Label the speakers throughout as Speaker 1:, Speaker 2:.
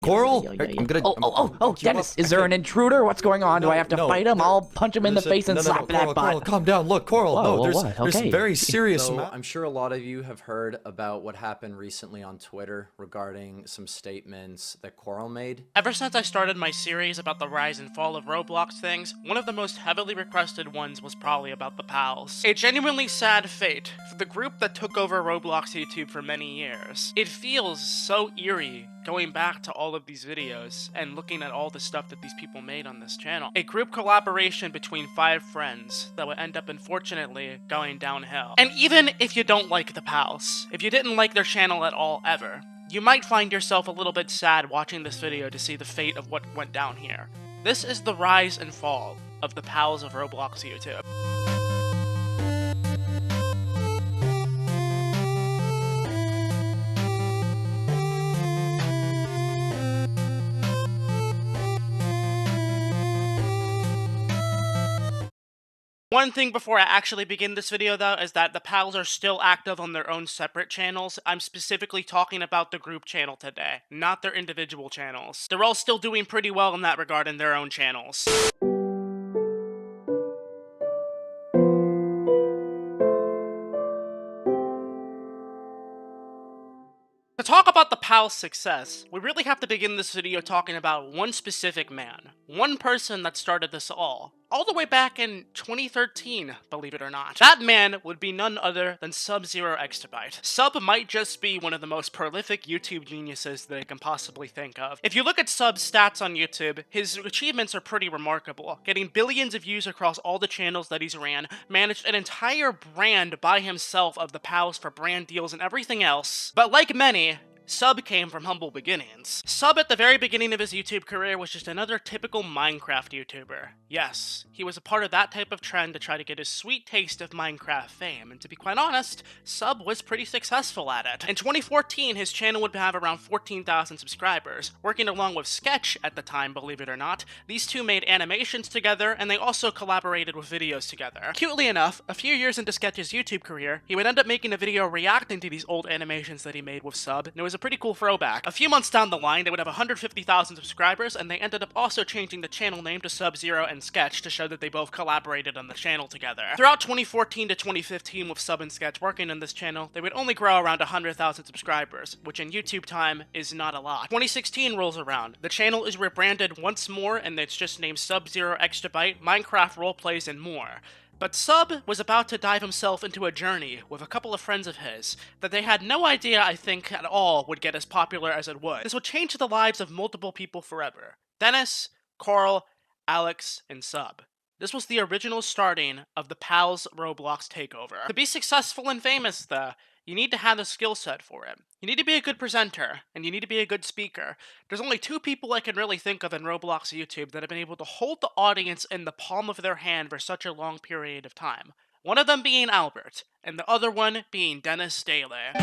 Speaker 1: Coral? I'm gonna.
Speaker 2: Dennis, is there an intruder? What's going on? Do I have to fight him? I'll punch him in the face and slap that butt.
Speaker 1: Coral, calm down. Look, Coral.
Speaker 2: Whoa,
Speaker 1: No,
Speaker 2: what?
Speaker 1: there's
Speaker 2: Okay.
Speaker 1: very serious.
Speaker 3: So I'm sure a lot of you have heard about what happened recently on Twitter regarding some statements that Coral made.
Speaker 4: Ever since I started my series about the rise and fall of Roblox things, one of the most heavily requested ones was probably about the pals. A genuinely sad fate for the group that took over Roblox YouTube for many years. It feels so eerie going back to all of these videos and looking at all the stuff that these people made on this channel. A group collaboration between 5 friends that would end up unfortunately going downhill. And even if you don't like the pals, if you didn't like their channel at all ever, you might find yourself a little bit sad watching this video to see the fate of what went down here. This is the rise and fall of the pals of Roblox YouTube. One thing before I actually begin this video though is that the pals are still active on their own separate channels. I'm specifically talking about the group channel today, not their individual channels. They're all still doing pretty well in that regard in their own channels. To talk about the pals' success, we really have to begin this video talking about one specific man. One person that started this all the way back in 2013, believe it or not. That man would be none other than Sub-Zero Exabyte. Sub might just be one of the most prolific YouTube geniuses that I can possibly think of. If you look at Sub's stats on YouTube, his achievements are pretty remarkable. Getting billions of views across all the channels that he's ran, managed an entire brand by himself of the pals for brand deals and everything else. But like many, Sub came from humble beginnings. Sub at the very beginning of his YouTube career was just another typical Minecraft YouTuber. Yes, he was a part of that type of trend to try to get his sweet taste of Minecraft fame, and to be quite honest, Sub was pretty successful at it. In 2014, his channel would have around 14,000 subscribers. Working along with Sketch at the time, believe it or not, these two made animations together, and they also collaborated with videos together. Cutely enough, a few years into Sketch's YouTube career, he would end up making a video reacting to these old animations that he made with Sub, and it was a pretty cool throwback. A few months down the line, they would have 150,000 subscribers, and they ended up also changing the channel name to Sub-Zero and Sketch to show that they both collaborated on the channel together. Throughout 2014 to 2015, with Sub and Sketch working on this channel, they would only grow around 100,000 subscribers, which in YouTube time is not a lot. 2016 rolls around. The channel is rebranded once more, and it's just named Sub-Zero Exabyte, Minecraft Roleplays, and more. But Sub was about to dive himself into a journey with a couple of friends of his that they had no idea, I think, at all would get as popular as it would. This would change the lives of multiple people forever. Dennis, Coral, Alex, and Sub. This was the original starting of the pals Roblox takeover. To be successful and famous, though, you need to have the skill set for it. You need to be a good presenter, and you need to be a good speaker. There's only 2 people I can really think of in Roblox YouTube that have been able to hold the audience in the palm of their hand for such a long period of time. One of them being Albert, and the other one being Dennis Daly.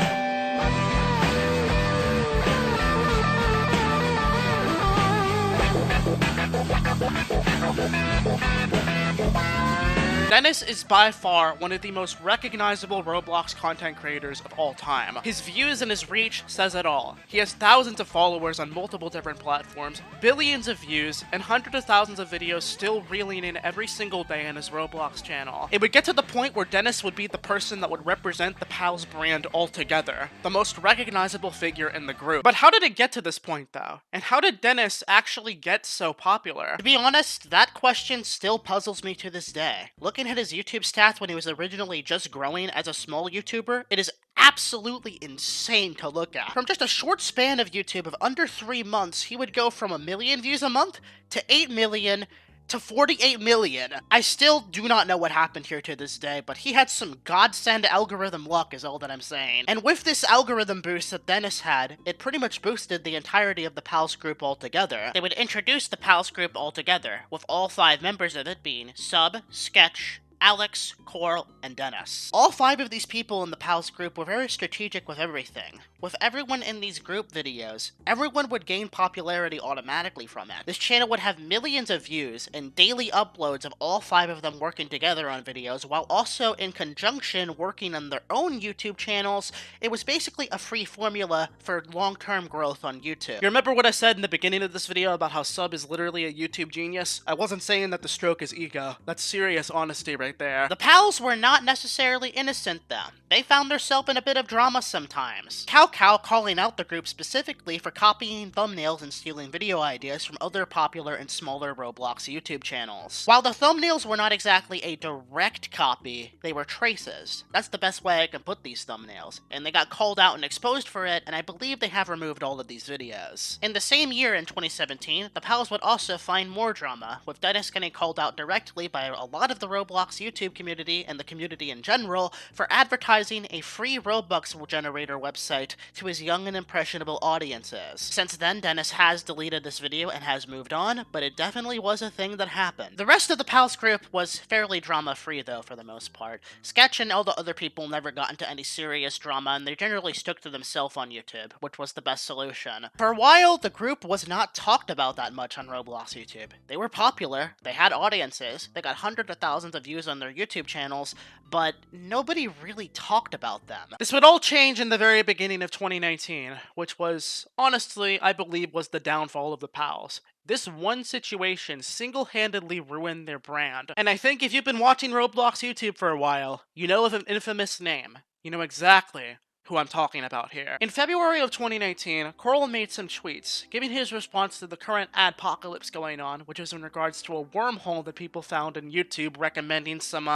Speaker 4: Dennis is by far one of the most recognizable Roblox content creators of all time. His views and his reach says it all. He has thousands of followers on multiple different platforms, billions of views, and hundreds of thousands of videos still reeling in every single day on his Roblox channel. It would get to the point where Dennis would be the person that would represent the pals brand altogether, the most recognizable figure in the group. But how did it get to this point though? And how did Dennis actually get so popular? To be honest, that question still puzzles me to this day. Looking at his YouTube stats when he was originally just growing as a small YouTuber, it is absolutely insane to look at. From just a short span of YouTube of under 3 months, he would go from 1 million views a month to 8 million to 48 million. I still do not know what happened here to this day, but he had some godsend algorithm luck is all that I'm saying. And with this algorithm boost that Dennis had, it pretty much boosted the entirety of the pals group altogether. They would introduce the pals group altogether, with all 5 members of it being Sub, Sketch, Alex, Coral, and Dennis. All 5 of these people in the pals group were very strategic with everything. With everyone in these group videos, everyone would gain popularity automatically from it. This channel would have millions of views and daily uploads of all 5 of them working together on videos, while also in conjunction working on their own YouTube channels. It was basically a free formula for long-term growth on YouTube. You remember what I said in the beginning of this video about how Sub is literally a YouTube genius? I wasn't saying that the stroke is ego. That's serious honesty right there. The pals were not necessarily innocent though. They found themselves in a bit of drama sometimes. Cow calling out the group specifically for copying thumbnails and stealing video ideas from other popular and smaller Roblox YouTube channels. While the thumbnails were not exactly a direct copy, they were traces. That's the best way I can put these thumbnails. And they got called out and exposed for it, and I believe they have removed all of these videos. In the same year in 2017, the pals would also find more drama, with Dennis getting called out directly by a lot of the Roblox YouTube community and the community in general for advertising a free Robux generator website to his young and impressionable audiences. Since then, Dennis has deleted this video and has moved on, but it definitely was a thing that happened. The rest of the pals group was fairly drama-free though, for the most part. Sketch and all the other people never got into any serious drama, and they generally stuck to themselves on YouTube, which was the best solution. For a while, the group was not talked about that much on Roblox YouTube. They were popular, they had audiences, they got hundreds of thousands of views on their YouTube channels, but nobody really talked about them. This would all change in the very beginning of 2019, which was, honestly, I believe was the downfall of the pals. This one situation single-handedly ruined their brand. And I think if you've been watching Roblox YouTube for a while, you know of an infamous name. You know exactly who I'm talking about here. In February of 2019, Coral made some tweets, giving his response to the current adpocalypse going on, which is in regards to a wormhole that people found in YouTube recommending some,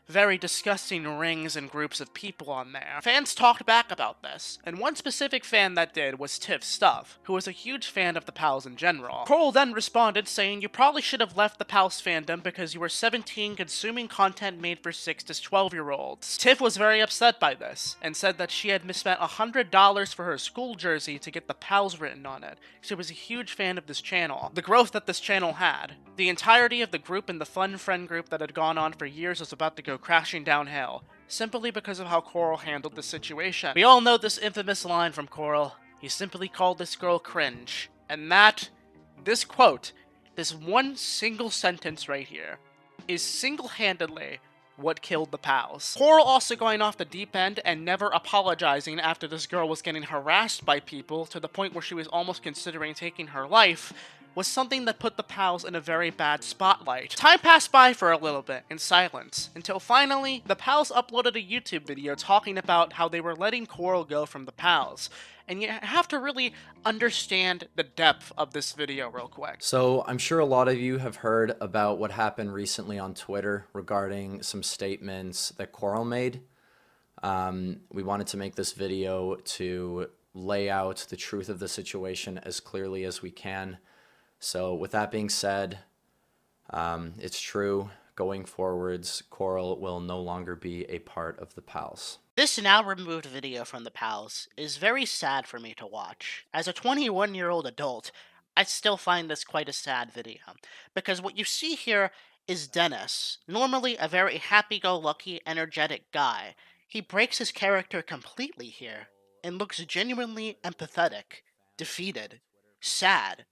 Speaker 4: very disgusting rings and groups of people on there. Fans talked back about this, and one specific fan that did was Tiff Stuff, who was a huge fan of the pals in general. Coral then responded saying, "You probably should have left the pals fandom because you were 17 consuming content made for 6 to 12-year-olds. Tiff was very upset by this, and said that she had misspent $100 for her school jersey to get the pals written on it. She was a huge fan of this channel, the growth that this channel had. The entirety of the group and the fun friend group that had gone on for years was about to go crashing downhill, simply because of how Coral handled the situation." We all know this infamous line from Coral. He simply called this girl cringe. And this quote, this one single sentence right here, is single-handedly what killed the pals. Coral also going off the deep end and never apologizing after this girl was getting harassed by people to the point where she was almost considering taking her life, was something that put the pals in a very bad spotlight. Time passed by for a little bit in silence, until finally, the pals uploaded a YouTube video talking about how they were letting Coral go from the pals. And you have to really understand the depth of this video real quick.
Speaker 3: So I'm sure a lot of you have heard about what happened recently on Twitter regarding some statements that Coral made. We wanted to make this video to lay out the truth of the situation as clearly as we can. So with that being said, it's true. Going forwards, Coral will no longer be a part of the pals.
Speaker 4: This now removed video from the pals is very sad for me to watch. As a 21-year-old adult, I still find this quite a sad video, because what you see here is Dennis, normally a very happy-go-lucky, energetic guy. He breaks his character completely here, and looks genuinely empathetic, defeated, sad.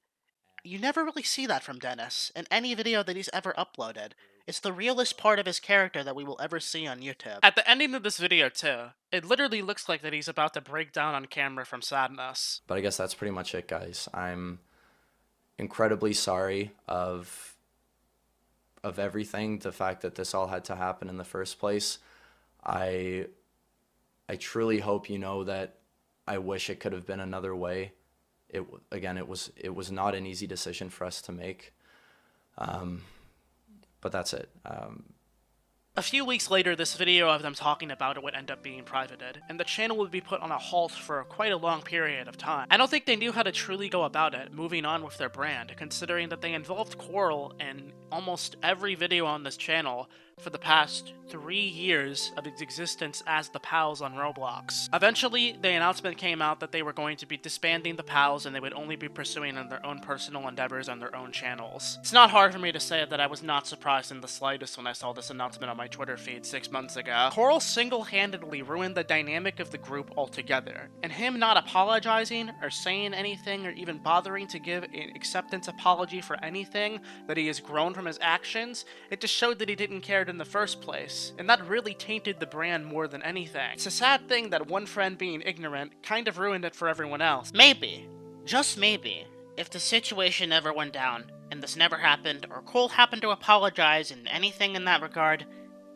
Speaker 4: You never really see that from Dennis in any video that he's ever uploaded. It's the realest part of his character that we will ever see on YouTube. At the ending of this video too, it literally looks like that he's about to break down on camera from sadness.
Speaker 3: But I guess that's pretty much it, guys. I'm incredibly sorry of everything, the fact that this all had to happen in the first place. I truly hope you know that I wish it could have been another way. It was not an easy decision for us to make, but that's it.
Speaker 4: A few weeks later, this video of them talking about it would end up being privated, and the channel would be put on a halt for quite a long period of time. I don't think they knew how to truly go about it, moving on with their brand, considering that they involved Coral in almost every video on this channel for the past 3 years of its existence as the Pals on Roblox. Eventually, the announcement came out that they were going to be disbanding the Pals and they would only be pursuing their own personal endeavors on their own channels. It's not hard for me to say that I was not surprised in the slightest when I saw this announcement on my Twitter feed 6 months ago. Coral single-handedly ruined the dynamic of the group altogether, and him not apologizing or saying anything or even bothering to give an acceptance apology for anything that he has grown from his actions, it just showed that he didn't care in the first place, and that really tainted the brand more than anything. It's a sad thing that one friend being ignorant kind of ruined it for everyone else.
Speaker 5: Maybe, just maybe, if the situation ever went down, and this never happened, or Cole happened to apologize and anything in that regard,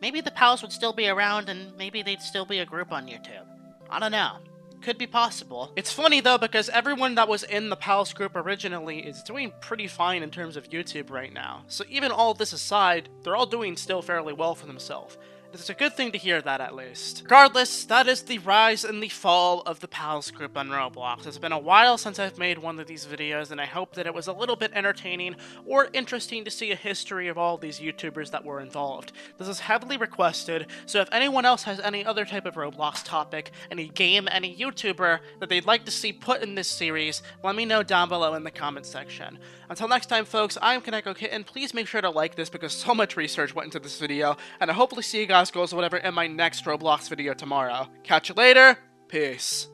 Speaker 5: maybe the Pals would still be around and maybe they'd still be a group on YouTube. I don't know. Could be possible.
Speaker 4: It's funny though, because everyone that was in the Pals group originally is doing pretty fine in terms of YouTube right now. So even all this aside, they're all doing still fairly well for themselves. It's a good thing to hear that, at least. Regardless, that is the rise and the fall of the Pals group on Roblox. It's been a while since I've made one of these videos, and I hope that it was a little bit entertaining or interesting to see a history of all these YouTubers that were involved. This is heavily requested, so if anyone else has any other type of Roblox topic, any game, any YouTuber that they'd like to see put in this series, let me know down below in the comment section. Until next time, folks, I'm Kaneko Kitten. Please make sure to like this because so much research went into this video, and I hopefully see you guys goes whatever in my next Roblox video tomorrow. Catch you later. Peace.